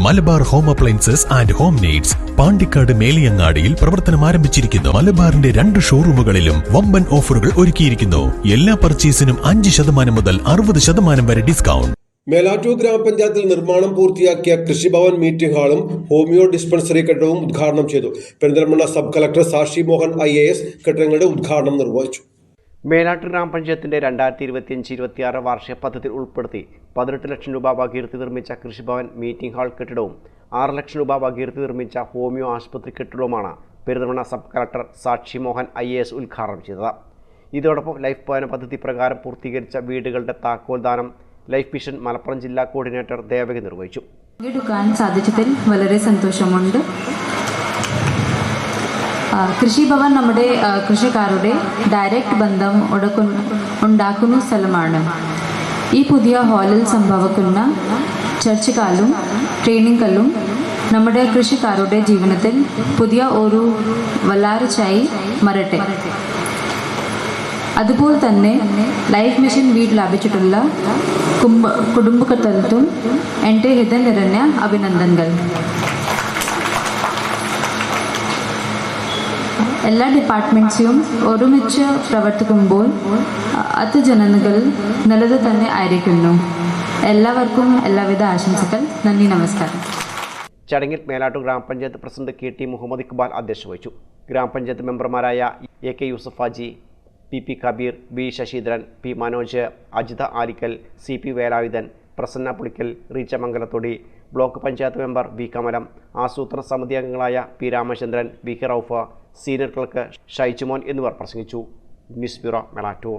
Malabar home appliances and home needs Pandikkad മേലിയങ്ങാടിയിൽ പ്രവർത്തനം ആരംഭിച്ചിരിക്കുന്നു. മലബാറിന്റെ 2 ഷോറൂമുകളിലും വമ്പൻ ഓഫറുകൾ ഒരുക്കിയിരിക്കുന്നു. എല്ലാ പർച്ചേസിനും 5% മുതൽ 60% വരെ ഡിസ്കൗണ്ട്. മേലാറ്റൂർ ഗ്രാമപഞ്ചായത്തിൽ നിർമ്മാണം പൂർത്തിയാക്കിയ കൃഷിഭവൻ മീറ്റിംഗ് ഹാളും ഹോമിയോ ഡിസ്പെൻസറി കെട്ടിടവും ഉദ്ഘാടനം ചെയ്തു. പെരിന്തൽമണ്ണ സബ് കളക്ടർ സാക്ഷി മോഹൻ IAS കെട്ടിടങ്ങളുടെ ഉദ്ഘാടനം നിർവഹിച്ചു. മേലാറ്റൂർ ഗ്രാമപഞ്ചായത്തിന്റെ 2025-26 വാർഷിക പദ്ധതിയിൽ ഉൾപ്പെടുത്തി 18 ലക്ഷം രൂപ വകയിരുത്തി നിർമ്മിച്ച കൃഷിഭവൻ മീറ്റിംഗ് ഹാൾ കെട്ടിടവും 6 ലക്ഷം രൂപ വകയിരുത്തി നിർമ്മിച്ച ഹോമിയോ ആശുപത്രി കെട്ടിടവുമാണ് പെരിന്തൽമണ്ണ സബ് കളക്ടർ സാക്ഷി മോഹൻ IAS ഉദ്ഘാടനം ചെയ്തത്. ഇതോടൊപ്പം ലൈഫ് ഭവന പദ്ധതി പ്രകാരം പൂർത്തീകരിച്ച വീടുകളുടെ താക്കോൽദാനം ലൈഫ് മിഷൻ മലപ്പുറം ജില്ലാ കോർഡിനേറ്റർ ദേവകി നിർവഹിച്ചു. എടുക്കാൻ സാധിച്ചതിൽ വളരെ സന്തോഷമുണ്ട്. കൃഷിഭവൻ നമ്മുടെ കൃഷിക്കാരുടെ ഡയറക്റ്റ് ബന്ധം ഉണ്ടാക്കുന്ന സ്ഥലമാണ്. ഈ പുതിയ ഹാളിൽ സംഭവിക്കുന്ന ചർച്ചകളും ട്രെയിനിങ്ങുകളും നമ്മുടെ കൃഷിക്കാരുടെ ജീവിതത്തിൽ പുതിയ ഒരു വളർച്ചയായി മാറട്ടെ. അതുപോലെ തന്നെ ലൈഫ് മിഷൻ വീട് ലഭിച്ചിട്ടുള്ള കുടുംബങ്ങൾക്കും എൻ്റെ ഹൃദയം നിറഞ്ഞ അഭിനന്ദനങ്ങൾ. എല്ലാ ഡിപ്പാർട്ട്മെൻറ്റ്സും ഒരുമിച്ച് പ്രവർത്തിക്കുമ്പോൾ അത് ജനങ്ങൾ നല്ലത് തന്നെ ആയിരിക്കുന്നു. എല്ലാവർക്കും എല്ലാവിധ ആശംസകൾ. നന്ദി, നമസ്കാരം. ചടങ്ങിൽ മേലാറ്റൂർ ഗ്രാമപഞ്ചായത്ത് പ്രസിഡന്റ് KT മുഹമ്മദ് ഇക്ബാൽ അധ്യക്ഷത വഹിച്ചു. ഗ്രാമപഞ്ചായത്ത് മെമ്പർമാരായ AK Yusuf Haji, PP Kabeer, B Sasheendran, P Manoj, Ajitha Alikkal, CP Velayudhan, Prasanna Pulikkal, Reecha Mangalathodi, block panchayat member V Kamalam, ആസൂത്രണ സമിതി അംഗങ്ങളായ P Ramachandran, VK Raufa, senior clerk Shaijumon എന്നിവർ പ്രസംഗിച്ചു. News bureau, Melattur.